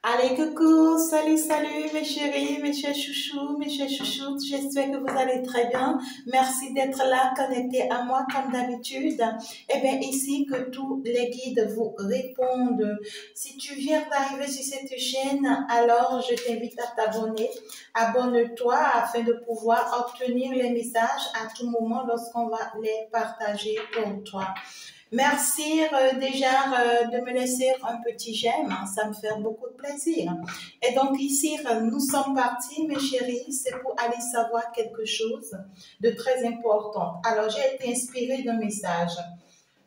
Allez, coucou, salut, salut mes chéris, mes chers chouchous, mes chers chouchoutes, j'espère que vous allez très bien. Merci d'être là, connecté à moi comme d'habitude. Eh bien, ici, que tous les guides vous répondent. Si tu viens d'arriver sur cette chaîne, alors je t'invite à t'abonner. Abonne-toi afin de pouvoir obtenir les messages à tout moment lorsqu'on va les partager pour toi. Merci déjà de me laisser un petit j'aime, hein, ça me fait beaucoup de plaisir. Et donc ici, nous sommes partis, mes chéris, c'est pour aller savoir quelque chose de très important. Alors j'ai été inspirée d'un message.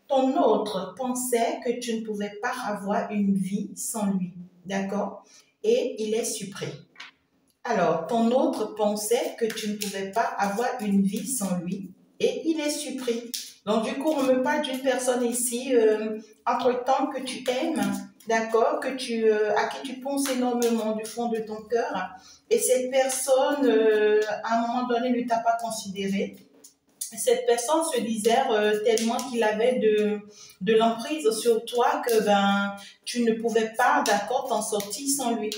Ton autre pensait que tu ne pouvais pas avoir une vie sans lui, d'accord? Et il est surpris. Alors, ton autre pensait que tu ne pouvais pas avoir une vie sans lui et il est surpris. Donc, du coup, on me parle d'une personne ici, entre-temps que tu aimes, d'accord, à qui tu penses énormément du fond de ton cœur. Et cette personne, à un moment donné, ne t'a pas considéré. Cette personne se disait tellement qu'il avait de l'emprise sur toi que tu ne pouvais pas, d'accord, t'en sortir sans lui.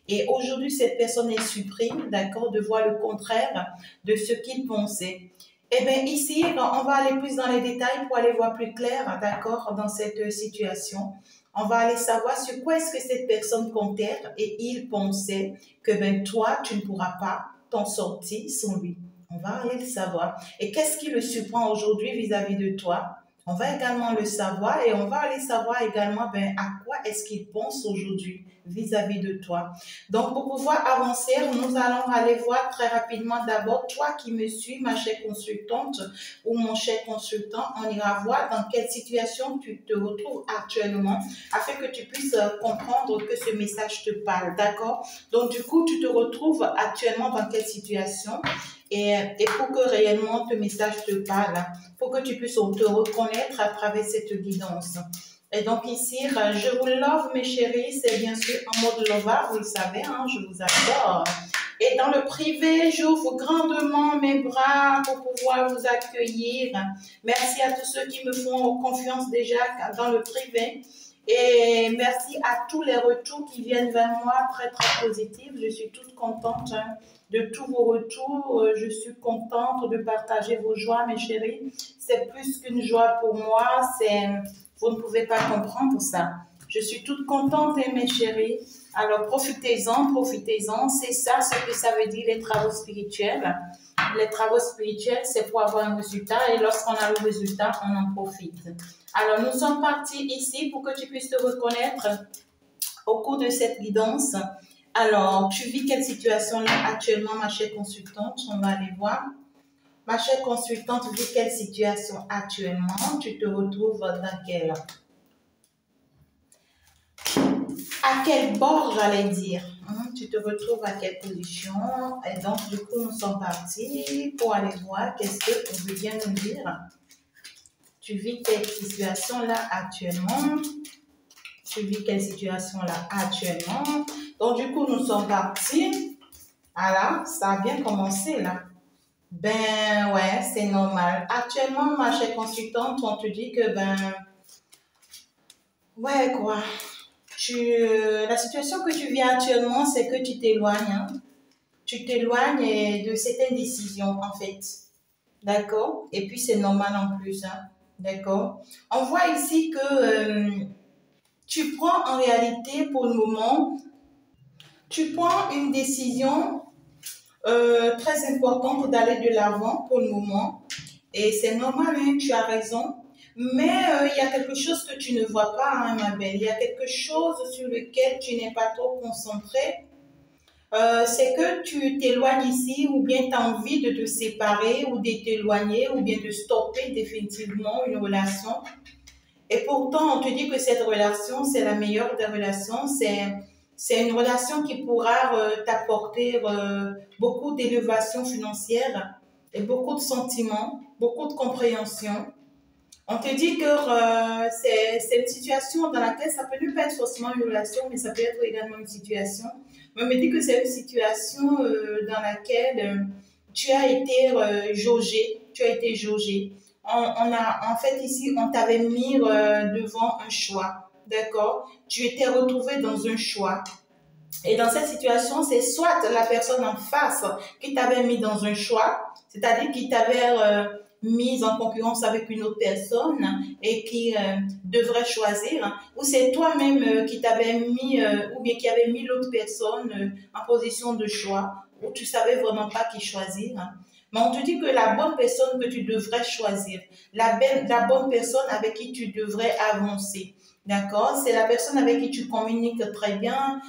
Et aujourd'hui, cette personne est surprise, d'accord, de voir le contraire de ce qu'il pensait. Eh bien, ici, on va aller plus dans les détails pour aller voir plus clair, d'accord, dans cette situation. On va aller savoir sur quoi est-ce que cette personne comptait et il pensait que toi, tu ne pourras pas t'en sortir sans lui. On va aller le savoir. Et qu'est-ce qui le surprend aujourd'hui vis-à-vis de toi? On va également le savoir et on va aller savoir également à quoi est-ce qu'il pense aujourd'hui vis-à-vis de toi. Donc, pour pouvoir avancer, nous allons aller voir très rapidement d'abord, toi qui me suis, ma chère consultante ou mon cher consultant, on ira voir dans quelle situation tu te retrouves actuellement afin que tu puisses comprendre que ce message te parle, d'accord? Donc, du coup, tu te retrouves actuellement dans quelle situation? Et pour que réellement ce message te parle, pour que tu puisses te reconnaître à travers cette guidance. Et donc ici, je vous love mes chéris, c'est bien sûr en mode lover, vous le savez, hein, je vous adore. Et dans le privé, j'ouvre grandement mes bras pour pouvoir vous accueillir. Merci à tous ceux qui me font confiance déjà dans le privé. Et merci à tous les retours qui viennent vers moi, très très positifs. Je suis toute contente de tous vos retours. Je suis contente de partager vos joies, mes chéris. C'est plus qu'une joie pour moi. Vous ne pouvez pas comprendre ça. Je suis toute contente, mes chéris. Alors profitez-en, profitez-en. C'est ça ce que ça veut dire les travaux spirituels. Les travaux spirituels, c'est pour avoir un résultat et lorsqu'on a le résultat, on en profite. Alors, nous sommes partis ici pour que tu puisses te reconnaître au cours de cette guidance. Alors, tu vis quelle situation là actuellement, ma chère consultante? On va aller voir. Ma chère consultante, vis quelle situation actuellement? Tu te retrouves dans quelle... À quel bord, j'allais dire? Tu te retrouves à quelle position? Et donc, du coup, nous sommes partis pour aller voir qu'est-ce qu'on veut bien nous dire. Tu vis quelle situation là actuellement? Tu vis quelle situation là actuellement? Donc, du coup, nous sommes partis. Voilà, ça a bien commencé là. Ben ouais, c'est normal. Actuellement, ma chère consultante, on te dit que ouais quoi. La situation que tu vis actuellement, c'est que tu t'éloignes. Hein? Tu t'éloignes de certaines décisions en fait. D'accord? Et puis c'est normal en plus. Hein? D'accord? On voit ici que tu prends en réalité pour le moment, tu prends une décision très importante d'aller de l'avant pour le moment. Et c'est normal, hein, tu as raison. Mais il y a quelque chose que tu ne vois pas, hein, ma belle. Il y a quelque chose sur lequel tu n'es pas trop concentré. C'est que tu t'éloignes ici ou bien tu as envie de te séparer ou de t'éloigner ou bien de stopper définitivement une relation. Et pourtant, on te dit que cette relation, c'est la meilleure des relations. C'est une relation qui pourra t'apporter beaucoup d'élévation financière et beaucoup de sentiments, beaucoup de compréhension. On te dit que c'est une situation dans laquelle ça peut ne pas être forcément une relation, mais ça peut être également une situation. Mais on me dit que c'est une situation dans laquelle tu as été jaugé, tu as été jaugé. En fait, ici, on t'avait mis devant un choix, d'accord? Tu étais retrouvé dans un choix. Et dans cette situation, c'est soit la personne en face qui t'avait mis dans un choix, c'est-à-dire qui t'avait mise en concurrence avec une autre personne et qui devrait choisir, ou c'est toi-même qui t'avais mis, ou bien qui avait mis l'autre personne en position de choix, où tu savais vraiment pas qui choisir. Mais on te dit que la bonne personne que tu devrais choisir, la bonne personne avec qui tu devrais avancer, d'accord? C'est la personne avec qui tu communiques très bien,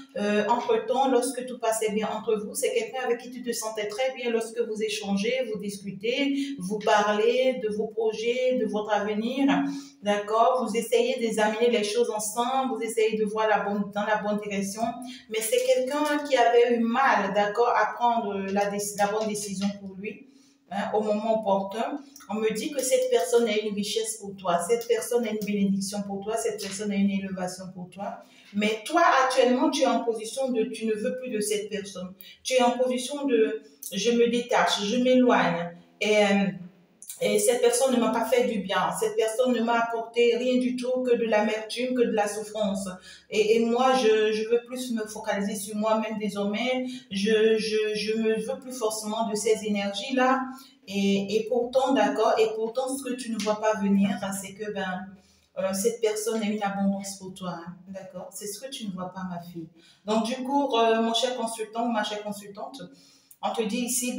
entre-temps, lorsque tout passait bien entre vous. C'est quelqu'un avec qui tu te sentais très bien lorsque vous échangez, vous discutez, vous parlez de vos projets, de votre avenir, d'accord? Vous essayez d'examiner les choses ensemble, vous essayez de voir dans la bonne direction, mais c'est quelqu'un qui avait eu mal, d'accord, à prendre la bonne décision pour lui. Hein, au moment opportun, on me dit que cette personne est une richesse pour toi, cette personne est une bénédiction pour toi, cette personne est une élévation pour toi. Mais toi, actuellement, tu es en position de, tu ne veux plus de cette personne. Tu es en position de, je me détache, je m'éloigne. Et cette personne ne m'a pas fait du bien. Cette personne ne m'a apporté rien du tout que de l'amertume, que de la souffrance. Et moi, je veux plus me focaliser sur moi-même désormais. Je me veux plus forcément de ces énergies-là. Et pourtant, d'accord, et pourtant, ce que tu ne vois pas venir, c'est que, cette personne est une abondance pour toi, hein, d'accord? C'est ce que tu ne vois pas, ma fille. Donc, du coup, mon cher consultant ou ma chère consultante, on te dit ici,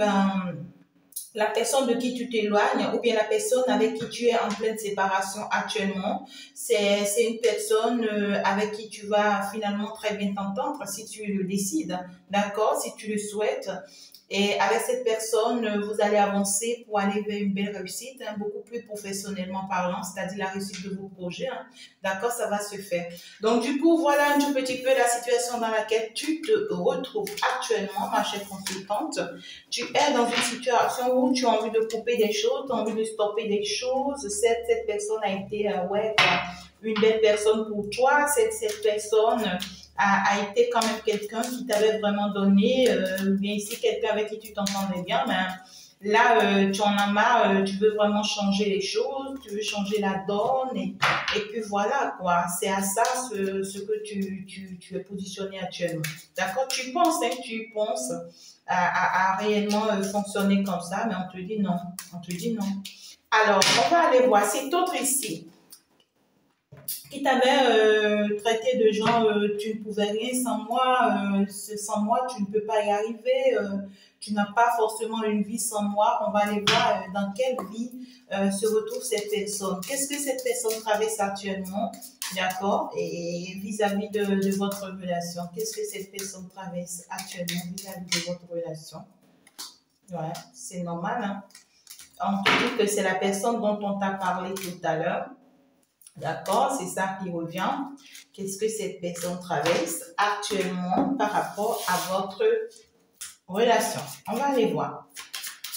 la personne de qui tu t'éloignes ou bien la personne avec qui tu es en pleine séparation actuellement, c'est une personne avec qui tu vas finalement très bien t'entendre si tu le décides, d'accord, si tu le souhaites. Et avec cette personne, vous allez avancer pour aller vers une belle réussite, hein, beaucoup plus professionnellement parlant, c'est-à-dire la réussite de vos projets. Hein. D'accord, ça va se faire. Donc, du coup, voilà un tout petit peu la situation dans laquelle tu te retrouves actuellement, ma chère consultante. Tu es dans une situation où tu as envie de couper des choses, tu as envie de stopper des choses. Cette personne a été, ouais, quoi, une belle personne pour toi. Cette personne a été quand même quelqu'un qui t'avait vraiment donné, bien ici, quelqu'un avec qui tu t'entendais bien, mais là, tu en as marre, tu veux vraiment changer les choses, tu veux changer la donne, et puis voilà, quoi. C'est à ça ce que tu es positionné actuellement. D'accord? Tu penses, hein, tu penses à réellement fonctionner comme ça, mais on te dit non. On te dit non. Alors, on va aller voir cet autre ici qui t'avait traité de genre tu ne pouvais rien sans moi tu ne peux pas y arriver, tu n'as pas forcément une vie sans moi. On va aller voir dans quelle vie se retrouve cette personne. Qu'est-ce que cette personne traverse actuellement, d'accord, et vis-à-vis de votre relation. Qu'est-ce que cette personne traverse actuellement vis-à-vis de votre relation. Ouais, c'est normal, hein. On te dit que c'est la personne dont on t'a parlé tout à l'heure. D'accord, c'est ça qui revient. Qu'est-ce que cette personne traverse actuellement par rapport à votre relation? On va aller voir.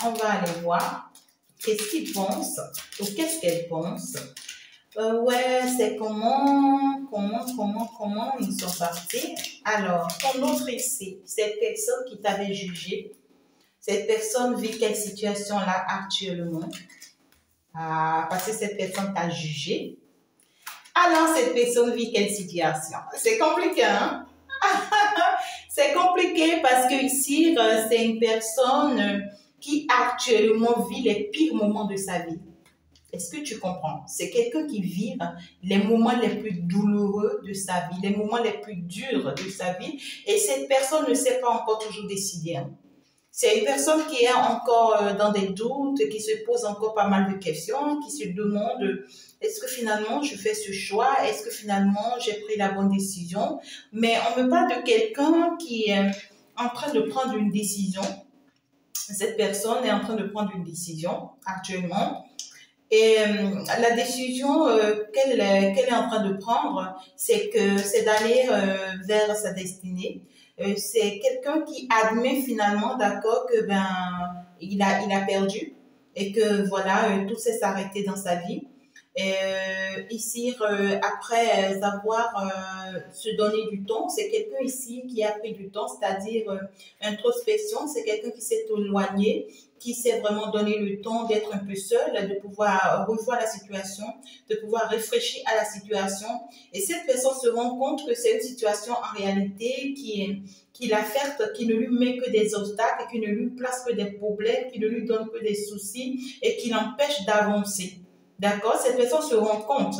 On va aller voir qu'est-ce qu'il pense ou qu'est-ce qu'elle pense. Ouais, c'est comment ils sont partis. Alors, ton autre ici, cette personne qui t'avait jugé, cette personne vit quelle situation là actuellement? Parce que cette personne t'a jugé. Alors, cette personne vit quelle situation? C'est compliqué, hein? C'est compliqué parce que ici, c'est une personne qui actuellement vit les pires moments de sa vie. Est-ce que tu comprends? C'est quelqu'un qui vit les moments les plus douloureux de sa vie, les moments les plus durs de sa vie. Et cette personne ne s'est pas encore toujours décidée. Hein. C'est une personne qui est encore dans des doutes, qui se pose encore pas mal de questions, qui se demande est-ce que finalement je fais ce choix, est-ce que finalement j'ai pris la bonne décision. Mais on me parle de quelqu'un qui est en train de prendre une décision. Cette personne est en train de prendre une décision actuellement. Et la décision qu'elle est en train de prendre, c'est d'aller vers sa destinée. C'est quelqu'un qui admet finalement, d'accord, que il a perdu et que voilà, tout s'est arrêté dans sa vie. Ici, après avoir se donné du temps, c'est quelqu'un ici qui a pris du temps, c'est-à-dire introspection, c'est quelqu'un qui s'est éloigné, qui s'est vraiment donné le temps d'être un peu seul, de pouvoir revoir la situation, de pouvoir réfléchir à la situation. Et cette personne se rend compte que c'est une situation en réalité qui l'affecte, qui ne lui met que des obstacles, qui ne lui place que des problèmes, qui ne lui donne que des soucis et qui l'empêche d'avancer. D'accord? Cette personne se rend compte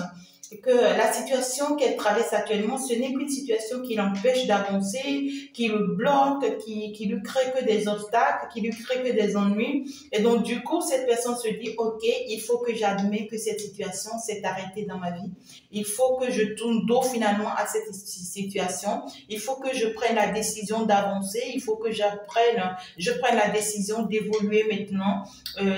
que la situation qu'elle traverse actuellement, ce n'est qu'une situation qui l'empêche d'avancer, qui le bloque, qui lui crée que des obstacles, qui lui crée que des ennuis. Et donc, du coup, cette personne se dit, OK, il faut que j'admette que cette situation s'est arrêtée dans ma vie. Il faut que je tourne dos finalement à cette situation. Il faut que je prenne la décision d'avancer. Il faut que je prenne la décision d'évoluer maintenant,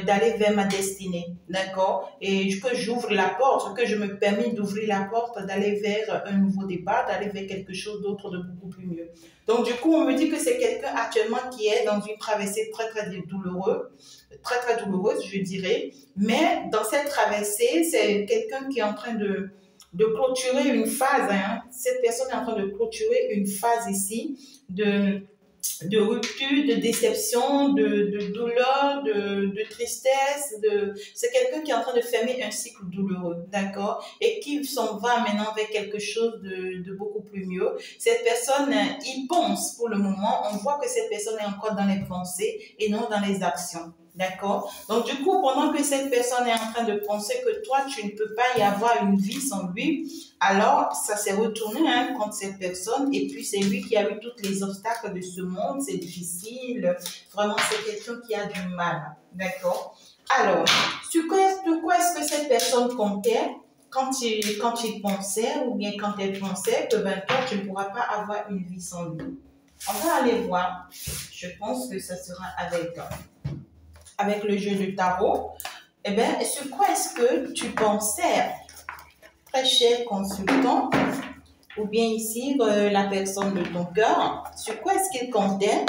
d'aller vers ma destinée. D'accord? Et que j'ouvre la porte, que je me permets d'ouvrir la porte, d'aller vers un nouveau départ, d'aller vers quelque chose d'autre de beaucoup plus mieux. Donc, du coup, on me dit que c'est quelqu'un actuellement qui est dans une traversée très, très douloureuse, je dirais. Mais dans cette traversée, c'est quelqu'un qui est en train de clôturer une phase. Hein. Cette personne est en train de clôturer une phase ici de rupture, de déception, de douleur, de tristesse. C'est quelqu'un qui est en train de fermer un cycle douloureux, d'accord? Et qui s'en va maintenant vers quelque chose de beaucoup plus mieux. Cette personne y pense pour le moment. On voit que cette personne est encore dans les pensées et non dans les actions. D'accord? Donc, du coup, pendant que cette personne est en train de penser que toi, tu ne peux pas y avoir une vie sans lui, alors ça s'est retourné hein, contre cette personne et puis c'est lui qui a eu tous les obstacles de ce monde, c'est difficile. Vraiment, c'est quelqu'un qui a du mal. D'accord? Alors, sur quoi est-ce que cette personne comptait quand il pensait ou bien quand elle pensait que ben, toi, tu ne pourras pas avoir une vie sans lui? On va aller voir. Je pense que ça sera avec le jeu de tarot. Eh bien, sur quoi est-ce que tu pensais, très cher consultant, ou bien ici, la personne de ton cœur, sur quoi est-ce qu'il comptait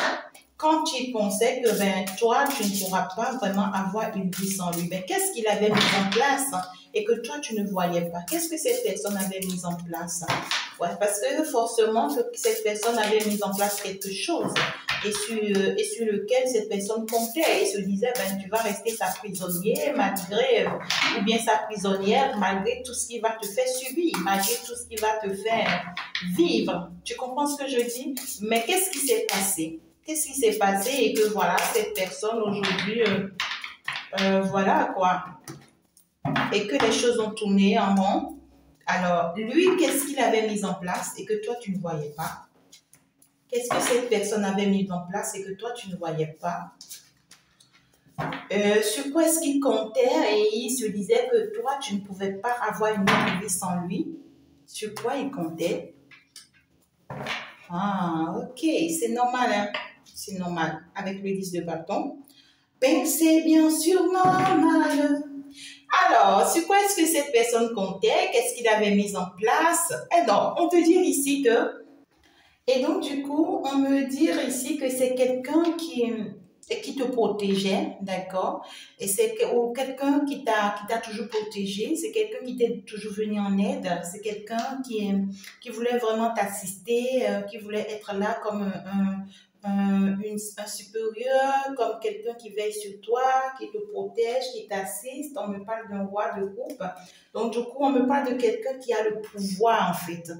quand il pensait que ben, toi, tu ne pourras pas vraiment avoir une vie sans lui? Ben, qu'est-ce qu'il avait mis en place et que toi, tu ne voyais pas? Qu'est-ce que cette personne avait mis en place? Ouais, parce que forcément, cette personne avait mis en place quelque chose et sur lequel cette personne comptait et se disait, ben, tu vas rester sa prisonnière malgré, ou bien sa prisonnière malgré tout ce qui va te faire subir, malgré tout ce qui va te faire vivre. Tu comprends ce que je dis? Mais qu'est-ce qui s'est passé? Qu'est-ce qui s'est passé et que voilà, cette personne aujourd'hui, voilà quoi, et que les choses ont tourné en rond. Alors, lui, qu'est-ce qu'il avait mis en place et que toi, tu ne voyais pas? Qu'est-ce que cette personne avait mis en place et que toi, tu ne voyais pas? Sur quoi est-ce qu'il comptait et il se disait que toi, tu ne pouvais pas avoir une autre vie sans lui? Sur quoi il comptait? Ah, ok, c'est normal, hein? C'est normal. Avec le 10 de bâton. Ben, c'est bien sûr normal. Alors, sur quoi est-ce que cette personne comptait? Qu'est-ce qu'il avait mis en place? Et donc, on peut dire ici que... Et donc, du coup, on me dit ici que c'est quelqu'un qui te protégeait, d'accord? Et c'est quelqu'un qui t'a toujours protégé, c'est quelqu'un qui t'est toujours venu en aide, c'est quelqu'un qui voulait vraiment t'assister, qui voulait être là comme un supérieur, comme quelqu'un qui veille sur toi, qui te protège, qui t'assiste. On me parle d'un roi de coupe. Donc, du coup, on me parle de quelqu'un qui a le pouvoir, en fait.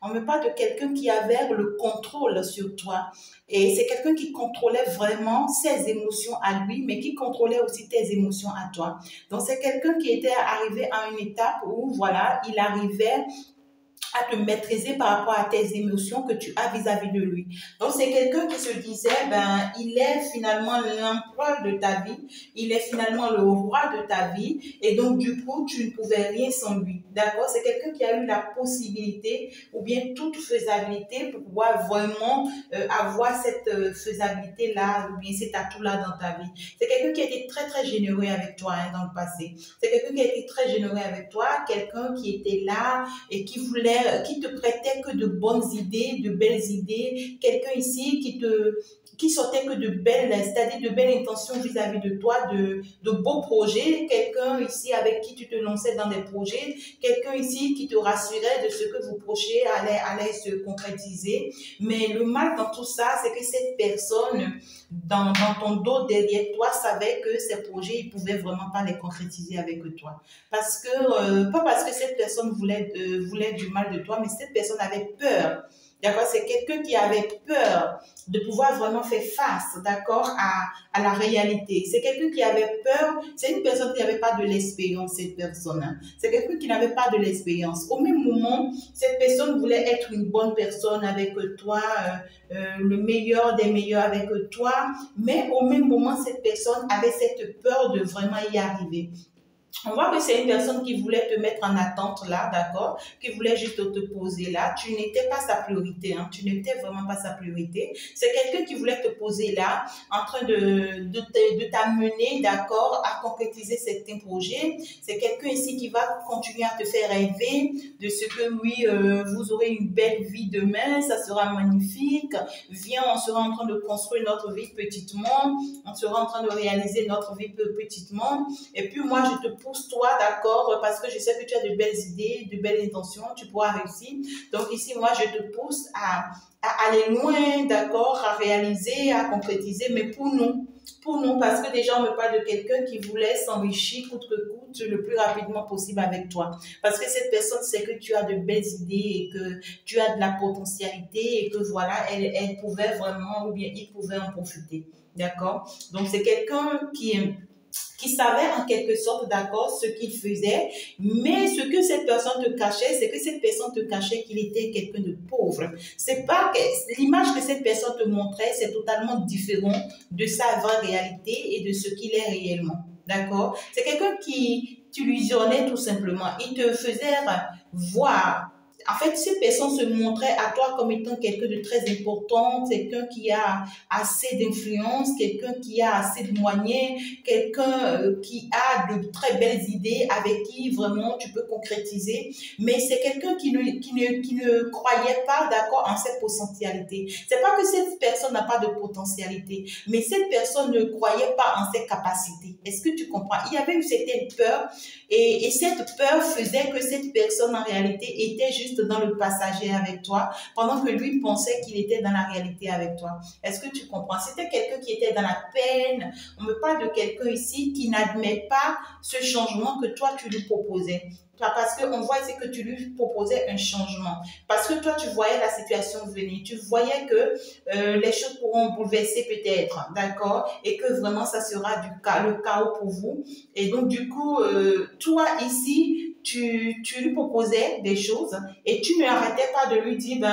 On me parle de quelqu'un qui avait le contrôle sur toi. Et c'est quelqu'un qui contrôlait vraiment ses émotions à lui, mais qui contrôlait aussi tes émotions à toi. Donc, c'est quelqu'un qui était arrivé à une étape où, voilà, il arrivait à te maîtriser par rapport à tes émotions que tu as vis-à-vis de lui. Donc, c'est quelqu'un qui se disait, ben, il est finalement l'empereur de ta vie, il est finalement le roi de ta vie, et donc, du coup, tu ne pouvais rien sans lui. D'accord? C'est quelqu'un qui a eu la possibilité, ou bien toute faisabilité pour pouvoir vraiment avoir cette faisabilité-là, ou bien cet atout-là dans ta vie. C'est quelqu'un qui a été très, très généreux avec toi hein, dans le passé. C'est quelqu'un qui a été très généreux avec toi, quelqu'un qui était là et qui voulait qui te prêtait que de bonnes idées, de belles idées, quelqu'un ici qui sortait que de belles, c'est-à-dire de belles intentions vis-à-vis de toi, de beaux projets, quelqu'un ici avec qui tu te lançais dans des projets, quelqu'un ici qui te rassurait de ce que vos projets allaient se concrétiser. Mais le mal dans tout ça, c'est que cette personne, dans ton dos, derrière toi, savait que ces projets, ils pouvaient vraiment pas les concrétiser avec toi. Parce que, pas parce que cette personne voulait du mal de toi, mais cette personne avait peur. D'accord? C'est quelqu'un qui avait peur de pouvoir vraiment faire face, d'accord, à la réalité. C'est quelqu'un qui avait peur, c'est une personne qui n'avait pas de l'expérience, cette personne. Hein. C'est quelqu'un qui n'avait pas de l'expérience. Au même moment, cette personne voulait être une bonne personne avec toi, le meilleur des meilleurs avec toi, mais au même moment, cette personne avait cette peur de vraiment y arriver. On voit que c'est une personne qui voulait te mettre en attente là, d'accord, qui voulait juste te poser là. Tu n'étais pas sa priorité, hein. Tu n'étais vraiment pas sa priorité. C'est quelqu'un qui voulait te poser là, en train de t'amener, d'accord, à concrétiser certains projets. C'est quelqu'un ici qui va continuer à te faire rêver de ce que, oui, vous aurez une belle vie demain, ça sera magnifique. Viens, on sera en train de construire notre vie petitement, on sera en train de réaliser notre vie petitement. Et puis moi, je te pousse toi, d'accord, parce que je sais que tu as de belles idées, de belles intentions, tu pourras réussir. Donc ici, moi, je te pousse à aller loin, d'accord, à réaliser, à concrétiser, mais pour nous, parce que déjà, on me parle de quelqu'un qui voulait s'enrichir coûte que coûte le plus rapidement possible avec toi. Parce que cette personne sait que tu as de belles idées et que tu as de la potentialité et que voilà, elle pouvait vraiment, ou bien il pouvait en profiter. D'accord? Donc, c'est quelqu'un qui savait en quelque sorte, d'accord, ce qu'il faisait, mais ce que cette personne te cachait, c'est que cette personne te cachait qu'il était quelqu'un de pauvre. C'est pas que l'image que cette personne te montrait, c'est totalement différent de sa vraie réalité et de ce qu'il est réellement. D'accord? C'est quelqu'un qui t'illusionnait tout simplement. Il te faisait voir. En fait, cette personne se montrait à toi comme étant quelqu'un de très important, quelqu'un qui a assez d'influence, quelqu'un qui a assez de moyens, quelqu'un qui a de très belles idées avec qui vraiment tu peux concrétiser. Mais c'est quelqu'un qui ne croyait pas, d'accord, en cette potentialité. C'est pas que cette personne n'a pas de potentialité, mais cette personne ne croyait pas en ses capacités. Est-ce que tu comprends? Il y avait une certaine peur et cette peur faisait que cette personne en réalité était juste dans le passager avec toi, pendant que lui pensait qu'il était dans la réalité avec toi. Est-ce que tu comprends? C'était quelqu'un qui était dans la peine. On me parle de quelqu'un ici qui n'admet pas ce changement que toi tu lui proposais. Parce qu'on voit ici que tu lui proposais un changement. Parce que toi, tu voyais la situation venir. Tu voyais que les choses pourront bouleverser peut-être, d'accord? Et que vraiment, ça sera le chaos pour vous. Et donc, du coup, toi, ici, tu lui proposais des choses et tu n'arrêtais pas de lui dire,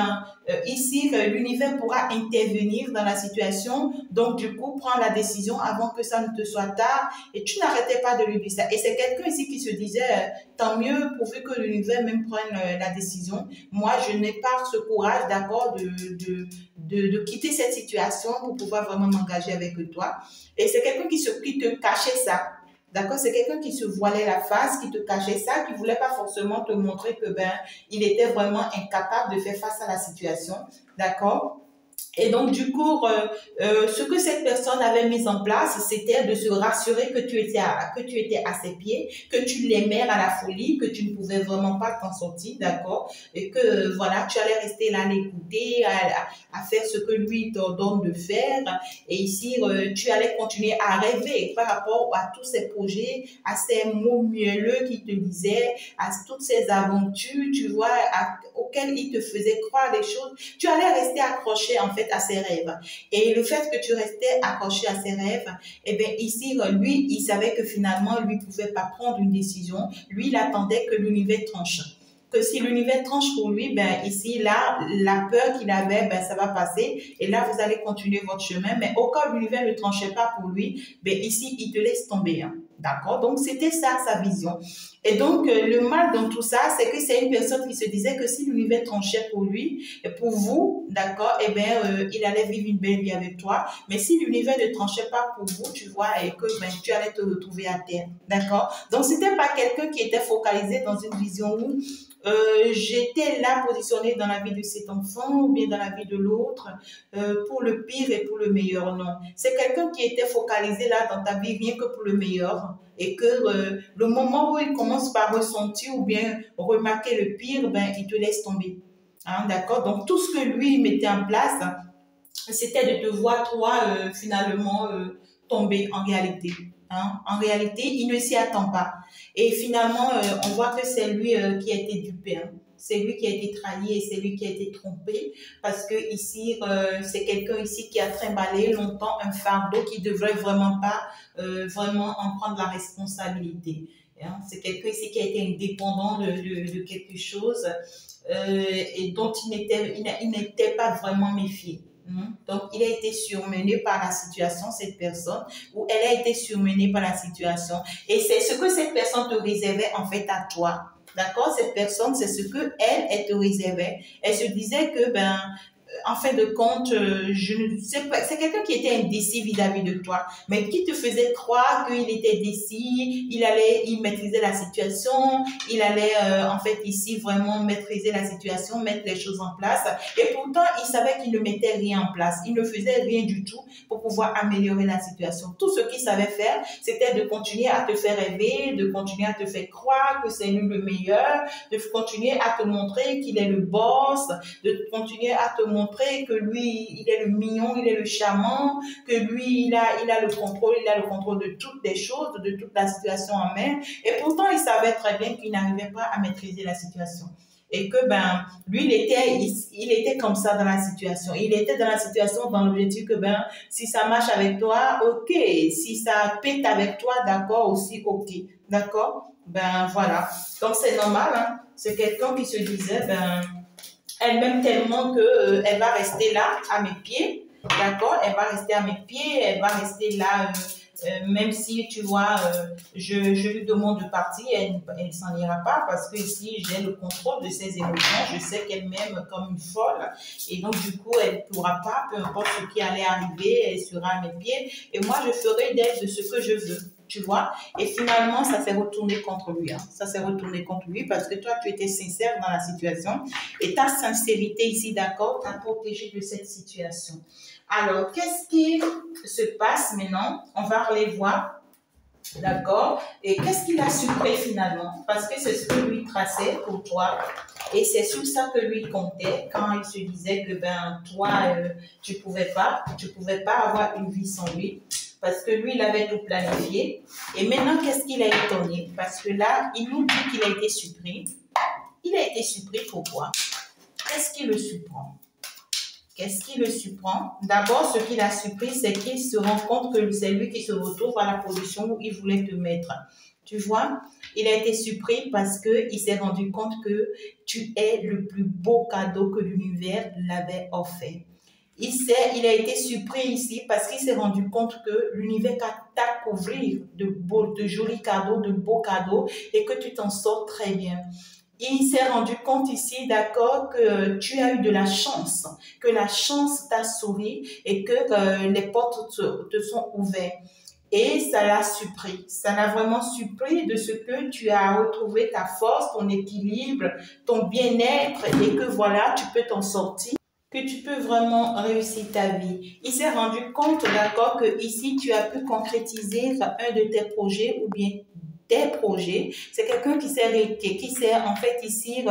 ici, l'univers pourra intervenir dans la situation. Donc, du coup, prends la décision avant que ça ne te soit tard. Et tu n'arrêtais pas de lui dire ça. Et c'est quelqu'un ici qui se disait, tant mieux, pourvu que l'univers même prenne la décision. Moi, je n'ai pas ce courage, d'accord, de quitter cette situation pour pouvoir vraiment m'engager avec toi. Et c'est quelqu'un qui te cachait ça. D'accord? C'est quelqu'un qui se voilait la face, qui te cachait ça, qui voulait pas forcément te montrer que, il était vraiment incapable de faire face à la situation. D'accord? Et donc, du coup, ce que cette personne avait mis en place, c'était de se rassurer que tu étais à ses pieds, que tu l'aimais à la folie, que tu ne pouvais vraiment pas t'en sortir, d'accord? Et que, voilà, tu allais rester là à l'écouter, à faire ce que lui t'ordonne de faire. Et ici, tu allais continuer à rêver par rapport à tous ces projets, à ces mots mielleux qu'il te disait, à toutes ces aventures, tu vois, auxquelles il te faisait croire des choses. Tu allais rester accroché, en fait, à ses rêves. Et le fait que tu restais accroché à ses rêves, eh bien, ici, lui, il savait que finalement, lui ne pouvait pas prendre une décision. Lui, il attendait que l'univers tranche. Que si l'univers tranche pour lui, ici, là, la peur qu'il avait, ça va passer. Et là, vous allez continuer votre chemin. Mais au cas où l'univers ne tranchait pas pour lui, ici, il te laisse tomber. Hein. D'accord? Donc, c'était ça, sa vision. Et donc, le mal dans tout ça, c'est que c'est une personne qui se disait que si l'univers tranchait pour lui, et pour vous, d'accord, eh bien, il allait vivre une belle vie avec toi. Mais si l'univers ne tranchait pas pour vous, tu vois, et que ben, tu allais te retrouver à terre. D'accord? Donc, c'était pas quelqu'un qui était focalisé dans une vision où j'étais là positionnée dans la vie de cet enfant ou bien dans la vie de l'autre pour le pire et pour le meilleur. Non. C'est quelqu'un qui était focalisé là dans ta vie rien que pour le meilleur et que le moment où il commence par ressentir ou bien remarquer le pire, ben, il te laisse tomber. Hein, d'accord? Donc, tout ce que lui mettait en place, c'était de te voir, toi, finalement, tomber en réalité. Hein? En réalité, il ne s'y attend pas. Et finalement, on voit que c'est lui qui a été dupé. Hein? C'est lui qui a été trahi et c'est lui qui a été trompé parce que ici, c'est quelqu'un ici qui a trimballé longtemps un fardeau qui ne devrait vraiment pas vraiment en prendre la responsabilité. Hein? C'est quelqu'un ici qui a été indépendant de quelque chose et dont il n'était pas vraiment méfié. Donc, il a été surmené par la situation, cette personne, ou elle a été surmenée par la situation. Et c'est ce que cette personne te réservait en fait à toi. D'accord? Cette personne, c'est ce que elle te réservait. Elle se disait que, ben, en fin de compte, je ne sais pas, c'est quelqu'un qui était indécis vis-à-vis de toi, mais qui te faisait croire qu'il était décis, il maîtrisait la situation, il allait en fait ici vraiment maîtriser la situation, mettre les choses en place, et pourtant il savait qu'il ne mettait rien en place, il ne faisait rien du tout pour pouvoir améliorer la situation. Tout ce qu'il savait faire, c'était de continuer à te faire rêver, de continuer à te faire croire que c'est lui le meilleur, de continuer à te montrer qu'il est le boss, de continuer à te montrer que lui, il est le mignon, il est le charmant, que lui, il a le contrôle de toutes les choses, de toute la situation en main. Et pourtant, il savait très bien qu'il n'arrivait pas à maîtriser la situation. Et que, ben, lui, il était comme ça dans la situation. Il était dans la situation dans l'objectif que, ben, si ça marche avec toi, ok. Si ça pète avec toi, d'accord, aussi, ok. D'accord? Ben, voilà. Donc, c'est normal, hein. C'est quelqu'un qui se disait, ben, elle m'aime tellement que elle va rester là à mes pieds, d'accord? Elle va rester à mes pieds, elle va rester là, même si tu vois, je lui demande de partir, elle ne s'en ira pas parce que ici j'ai le contrôle de ses émotions, je sais qu'elle m'aime comme une folle et donc du coup elle ne pourra pas, peu importe ce qui allait arriver, elle sera à mes pieds et moi je ferai d'elle de ce que je veux. Tu vois, et finalement, ça s'est retourné contre lui. Hein. Ça s'est retourné contre lui parce que toi, tu étais sincère dans la situation et ta sincérité ici, d'accord, t'a protégé de cette situation. Alors, qu'est-ce qui se passe maintenant? On va aller voir, d'accord, et qu'est-ce qu'il a supprimé finalement? Parce que c'est ce que lui traçait pour toi et c'est sur ça que lui comptait quand il se disait que ben toi, tu pouvais pas avoir une vie sans lui. Parce que lui, il avait tout planifié. Et maintenant, qu'est-ce qu'il a étonné? Parce que là, il nous dit qu'il a été surpris. Il a été surpris pourquoi? Qu'est-ce qui le surprend? Qu'est-ce qui le surprend? D'abord, ce qu'il a surpris, c'est qu'il se rend compte que c'est lui qui se retrouve à la position où il voulait te mettre. Tu vois? Il a été surpris parce qu'il s'est rendu compte que tu es le plus beau cadeau que l'univers l'avait offert. Il a été surpris ici parce qu'il s'est rendu compte que l'univers t'a couvert de jolis cadeaux, de beaux cadeaux et que tu t'en sors très bien. Il s'est rendu compte ici, d'accord, que tu as eu de la chance, que la chance t'a souri et que les portes te sont ouvertes. Et ça l'a surpris. Ça l'a vraiment surpris de ce que tu as retrouvé ta force, ton équilibre, ton bien-être et que voilà, tu peux t'en sortir, que tu peux vraiment réussir ta vie. Il s'est rendu compte, d'accord, que ici, tu as pu concrétiser un de tes projets ou bien des projets. C'est quelqu'un qui s'est en fait ici,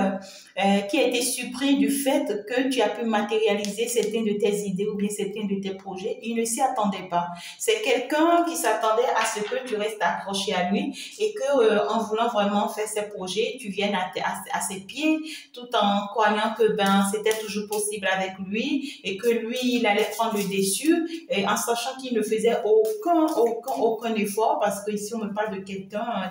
qui a été surpris du fait que tu as pu matérialiser certaines de tes idées ou bien certains de tes projets. Il ne s'y attendait pas. C'est quelqu'un qui s'attendait à ce que tu restes accroché à lui et que en voulant vraiment faire ses projets, tu viennes à ses pieds tout en croyant que ben c'était toujours possible avec lui et que lui, il allait prendre le dessus et en sachant qu'il ne faisait aucun effort parce que ici on me parle de quelqu'un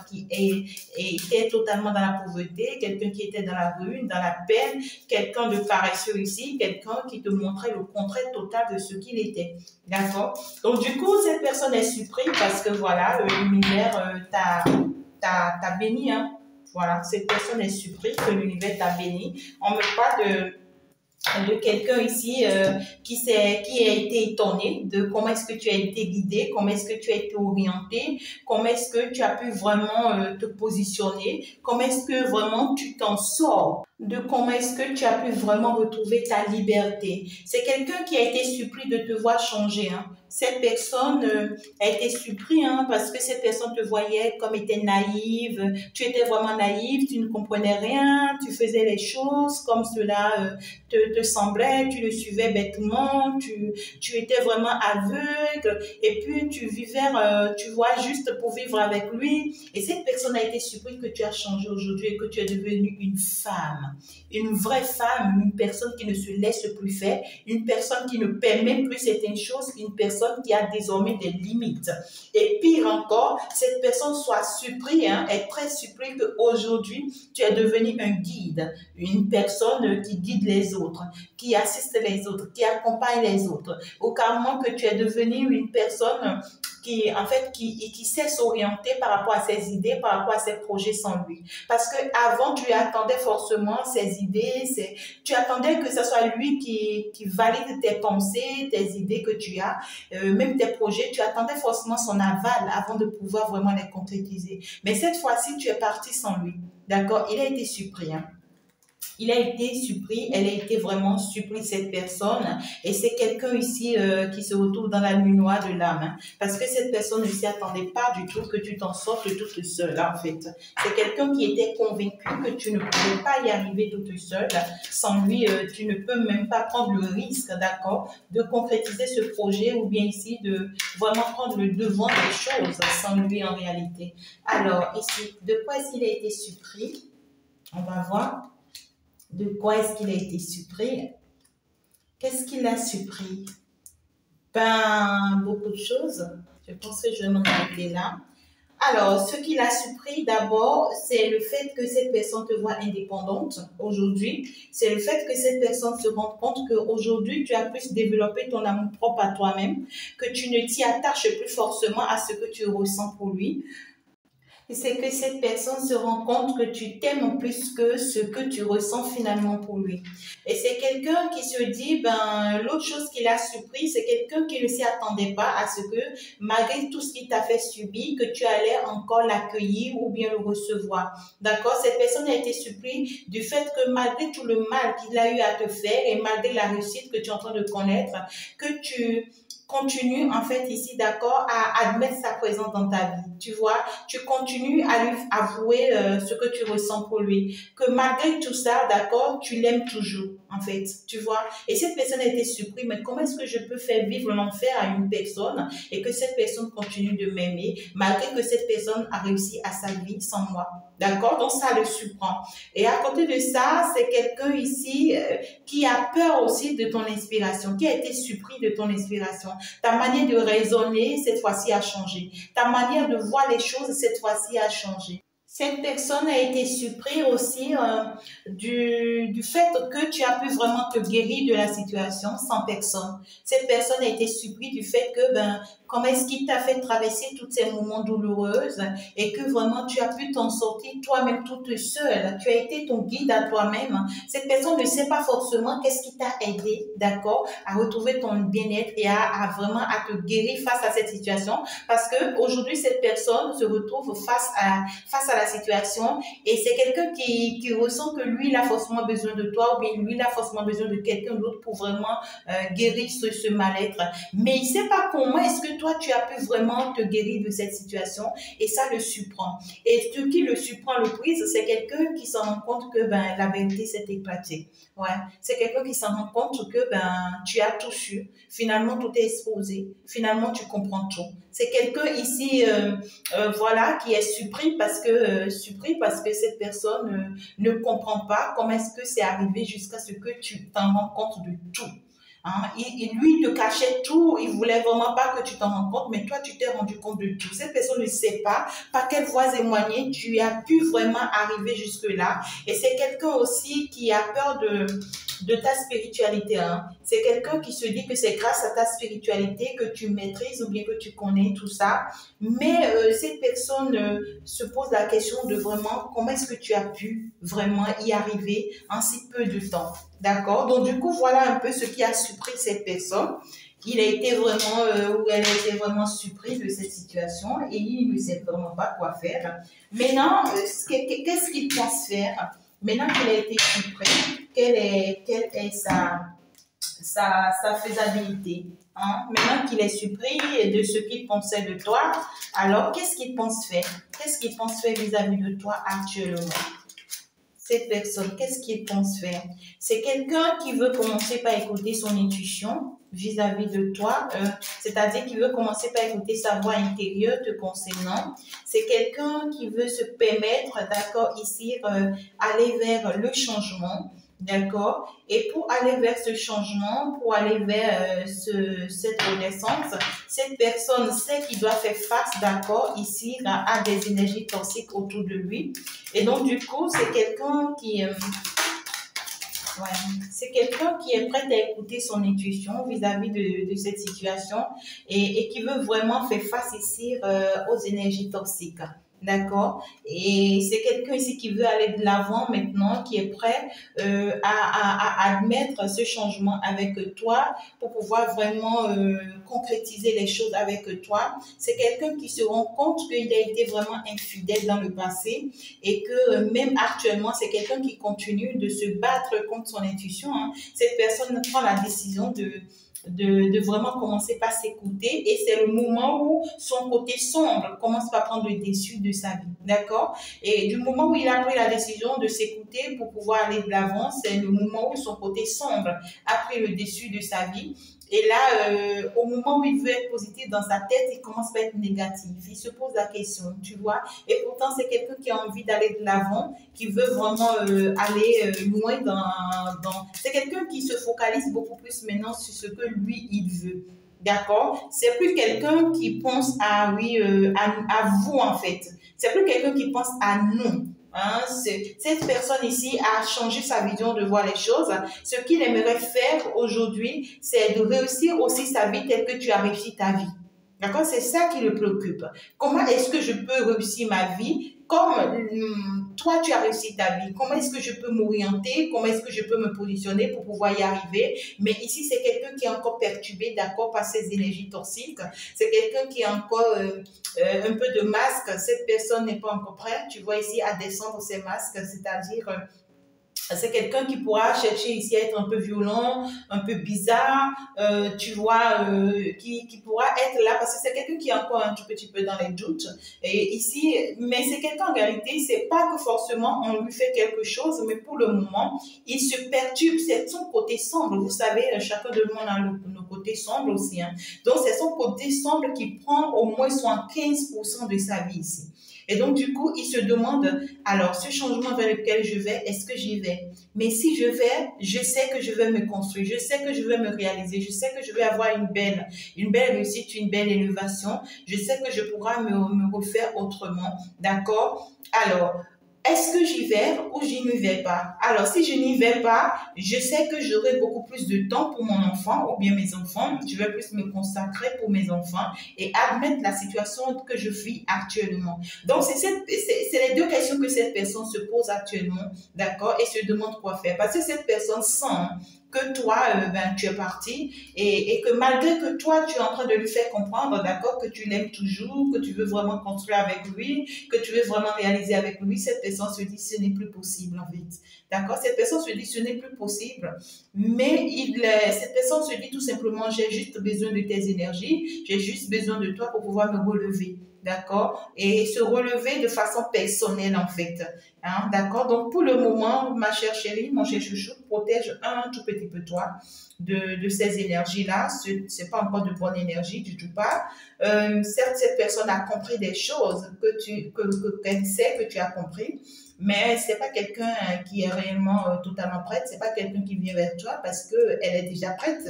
était totalement dans la pauvreté, quelqu'un qui était dans la ruine, dans la peine, quelqu'un de paresseux ici, quelqu'un qui te montrait le contraire total de ce qu'il était. D'accord? Donc, du coup, cette personne est surprise parce que voilà, l'univers t'a béni, hein. Voilà, cette personne est surprise que l'univers t'a béni. On me parle de quelqu'un ici qui a été étonné de comment est-ce que tu as été guidé, comment est-ce que tu as été orienté, comment est-ce que tu as pu vraiment te positionner, comment est-ce que vraiment tu t'en sors, de comment est-ce que tu as pu vraiment retrouver ta liberté. C'est quelqu'un qui a été surpris de te voir changer, hein. Cette personne a été surprise, hein, parce que cette personne te voyait comme était naïve, tu étais vraiment naïve, tu ne comprenais rien, tu faisais les choses comme cela te semblait, tu le suivais bêtement, tu étais vraiment aveugle et puis tu vivais, tu vois, juste pour vivre avec lui. Et cette personne a été surprise que tu as changé aujourd'hui et que tu es devenue une femme, une vraie femme, une personne qui ne se laisse plus faire, une personne qui ne permet plus certaines choses, une personne qui a désormais des limites. Et pire encore, cette personne soit surprise, hein, est très surprise qu'aujourd'hui, tu es devenu un guide, une personne qui guide les autres, qui assiste les autres, qui accompagne les autres, ou carrément que tu es devenu une personne qui, en fait, qui sait s'orienter par rapport à ses idées, par rapport à ses projets sans lui. Parce que avant, tu attendais forcément ses idées, tu attendais que ce soit lui qui valide tes pensées, tes idées que tu as, même tes projets, tu attendais forcément son aval avant de pouvoir vraiment les concrétiser. Mais cette fois-ci, tu es parti sans lui. D'accord? Il a été surpris, hein. Il a été surpris, elle a été vraiment surprise, cette personne. Et c'est quelqu'un ici qui se retrouve dans la nuit noire de l'âme. Hein, parce que cette personne ne s'y attendait pas du tout que tu t'en sortes toute seule, en fait. C'est quelqu'un qui était convaincu que tu ne pouvais pas y arriver toute seule. Sans lui, tu ne peux même pas prendre le risque, d'accord, de concrétiser ce projet ou bien ici de vraiment prendre le devant des choses sans lui en réalité. Alors, ici, de quoi est-ce qu'il a été surpris? On va voir. De quoi est-ce qu'il a été surpris? Qu'est-ce qu'il a surpris? Ben, beaucoup de choses. Je pense que je vais m'en arrêter là. Alors, ce qu'il a surpris d'abord, c'est le fait que cette personne te voit indépendante aujourd'hui. C'est le fait que cette personne se rende compte qu'aujourd'hui, tu as pu développer ton amour propre à toi-même, que tu ne t'y attaches plus forcément à ce que tu ressens pour lui. C'est que cette personne se rend compte que tu t'aimes plus que ce que tu ressens finalement pour lui. Et c'est quelqu'un qui se dit, ben, l'autre chose qui l'a surpris, c'est quelqu'un qui ne s'y attendait pas à ce que, malgré tout ce qu'il t'a fait subir, que tu allais encore l'accueillir ou bien le recevoir. D'accord? Cette personne a été surprise du fait que malgré tout le mal qu'il a eu à te faire et malgré la réussite que tu es en train de connaître, que tu continues en fait ici, d'accord, à admettre sa présence dans ta vie. Tu vois, tu continues à lui avouer ce que tu ressens pour lui. Que malgré tout ça, d'accord, tu l'aimes toujours, en fait. Tu vois, et cette personne a été surprise, mais comment est-ce que je peux faire vivre l'enfer à une personne et que cette personne continue de m'aimer malgré que cette personne a réussi à sa vie sans moi? D'accord? Donc ça le surprend. Et à côté de ça, c'est quelqu'un ici qui a peur aussi de ton inspiration, qui a été surpris de ton inspiration. Ta manière de raisonner, cette fois-ci, a changé. Ta manière de voir les choses, cette fois-ci, a changé. Cette personne a été surprise aussi du fait que tu as pu vraiment te guérir de la situation sans personne. Cette personne a été surprise du fait que, ben, comment est-ce qu'il t'a fait traverser tous ces moments douloureux et que vraiment tu as pu t'en sortir toi-même toute seule. Tu as été ton guide à toi-même. Cette personne ne sait pas forcément qu'est-ce qui t'a aidé, d'accord, à retrouver ton bien-être et à vraiment à te guérir face à cette situation. Parce que aujourd'hui, cette personne se retrouve face à la situation et c'est quelqu'un qui ressent que lui, il a forcément besoin de toi ou bien lui, il a forcément besoin de quelqu'un d'autre pour vraiment guérir ce mal-être. Mais il ne sait pas comment est-ce que toi, tu as pu vraiment te guérir de cette situation et ça le surprend. Et ce qui le surprend le plus, c'est quelqu'un qui s'en rend compte que ben, la vérité s'est éclatée. Ouais. C'est quelqu'un qui s'en rend compte que ben, tu as tout su. Finalement, tout est exposé. Finalement, tu comprends tout. C'est quelqu'un ici, voilà, qui est surpris parce que cette personne ne comprend pas comment est-ce que c'est arrivé jusqu'à ce que tu t'en rends compte de tout. Hein. Lui, il te cachait tout, il voulait vraiment pas que tu t'en rendes compte, mais toi, tu t'es rendu compte de tout. Cette personne ne sait pas par quelle voie éloignée tu as pu vraiment arriver jusque-là. Et c'est quelqu'un aussi qui a peur de ta spiritualité. Hein. C'est quelqu'un qui se dit que c'est grâce à ta spiritualité que tu maîtrises ou bien que tu connais tout ça. Mais cette personne se pose la question de vraiment comment est-ce que tu as pu vraiment y arriver en si peu de temps. D'accord? Donc du coup, voilà un peu ce qui a surpris cette personne. Il a été vraiment, ou elle a été vraiment surprise de cette situation et il ne sait vraiment pas quoi faire. Maintenant, qu'est-ce qu'il pense faire? Maintenant qu'il a été surpris, quelle est sa faisabilité? Hein? Maintenant qu'il est surpris de ce qu'il pensait de toi, alors qu'est-ce qu'il pense faire? Qu'est-ce qu'il pense faire vis-à-vis de toi actuellement? Cette personne, qu'est-ce qu'il pense faire? C'est quelqu'un qui veut commencer par écouter son intuition vis-à-vis de toi, c'est-à-dire qu'il veut commencer par écouter sa voix intérieure te concernant. C'est quelqu'un qui veut se permettre, d'accord, ici, aller vers le changement. D'accord? Et pour aller vers ce changement, pour aller vers cette renaissance, cette personne sait qu'il doit faire face, d'accord, ici, à des énergies toxiques autour de lui. Et donc, du coup, c'est quelqu'un qui... c'est quelqu'un qui est prêt à écouter son intuition vis-à-vis de cette situation et qui veut vraiment faire face ici aux énergies toxiques. D'accord? Et c'est quelqu'un ici qui veut aller de l'avant maintenant, qui est prêt à admettre ce changement avec toi pour pouvoir vraiment concrétiser les choses avec toi. C'est quelqu'un qui se rend compte qu'il a été vraiment infidèle dans le passé et que même actuellement, c'est quelqu'un qui continue de se battre contre son intuition. Hein. Cette personne prend la décision de vraiment commencer par s'écouter et c'est le moment où son côté sombre commence par prendre le dessus de sa vie, d'accord? Et du moment où il a pris la décision de s'écouter pour pouvoir aller de l'avant, c'est le moment où son côté sombre a pris le dessus de sa vie. Et là, au moment où il veut être positif dans sa tête, il commence par être négatif. Il se pose la question, tu vois. Et pourtant, c'est quelqu'un qui a envie d'aller de l'avant, qui veut vraiment aller loin C'est quelqu'un qui se focalise beaucoup plus maintenant sur ce que lui, il veut. D'accord? C'est plus quelqu'un qui pense à, oui, à vous, en fait. C'est plus quelqu'un qui pense à nous. Hein, cette personne ici a changé sa vision de voir les choses. Ce qu'il aimerait faire aujourd'hui, c'est de réussir aussi sa vie telle que tu as réussi ta vie. D'accord? C'est ça qui le préoccupe. Comment est-ce que je peux réussir ma vie comme toi, tu as réussi ta vie? Comment est-ce que je peux m'orienter? Comment est-ce que je peux me positionner pour pouvoir y arriver? Mais ici, c'est quelqu'un qui est encore perturbé, d'accord, par ces énergies toxiques. C'est quelqu'un qui a encore un peu de masque. Cette personne n'est pas encore prête, tu vois ici, à descendre ses masques, c'est-à-dire... c'est quelqu'un qui pourra chercher ici à être un peu violent, un peu bizarre, tu vois, qui pourra être là parce que c'est quelqu'un qui est encore un tout petit peu dans les doutes. Et ici, mais c'est quelqu'un en réalité, c'est pas que forcément on lui fait quelque chose, mais pour le moment, il se perturbe, c'est son côté sombre. Vous savez, chacun de nous a nos côtés sombres aussi. Hein. Donc, c'est son côté sombre qui prend au moins 75% de sa vie ici. Et donc, du coup, il se demande, alors, ce changement vers lequel je vais, est-ce que j'y vais? Mais si je vais, je sais que je vais me construire, je sais que je vais me réaliser, je sais que je vais avoir une belle réussite, une belle élévation, je sais que je pourrai me refaire autrement, d'accord? Alors, est-ce que j'y vais ou j'y ne vais pas? Alors, si je n'y vais pas, je sais que j'aurai beaucoup plus de temps pour mon enfant ou bien mes enfants. Je vais plus me consacrer pour mes enfants et admettre la situation que je vis actuellement. Donc, c'est les deux questions que cette personne se pose actuellement, d'accord, et se demande quoi faire. Parce que cette personne sent que toi, tu es parti et que malgré que toi, tu es en train de lui faire comprendre, d'accord, que tu l'aimes toujours, que tu veux vraiment construire avec lui, que tu veux vraiment réaliser avec lui, cette personne se dit ce n'est plus possible en fait. D'accord? Cette personne se dit ce n'est plus possible, mais cette personne se dit tout simplement j'ai juste besoin de tes énergies, j'ai juste besoin de toi pour pouvoir me relever. D'accord? Et se relever de façon personnelle, en fait. Hein? D'accord? Donc, pour le moment, ma chère chérie, mon cher chouchou, protège un tout petit peu toi de ces énergies-là. C'est pas encore de bonne énergie, du tout pas. Certes, cette personne a compris des choses qu'elle sait que tu as compris, mais c'est pas quelqu'un qui est réellement totalement prête, c'est pas quelqu'un qui vient vers toi parce que elle est déjà prête.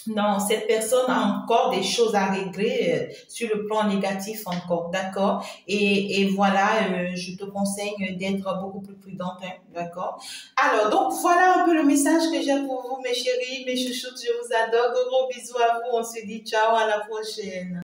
Non, cette personne a encore des choses à régler sur le plan négatif encore, d'accord? Et voilà, je te conseille d'être beaucoup plus prudente, hein, d'accord? Alors, donc voilà un peu le message que j'ai pour vous, mes chéris, mes chouchoutes, je vous adore, gros bisous à vous, on se dit ciao, à la prochaine.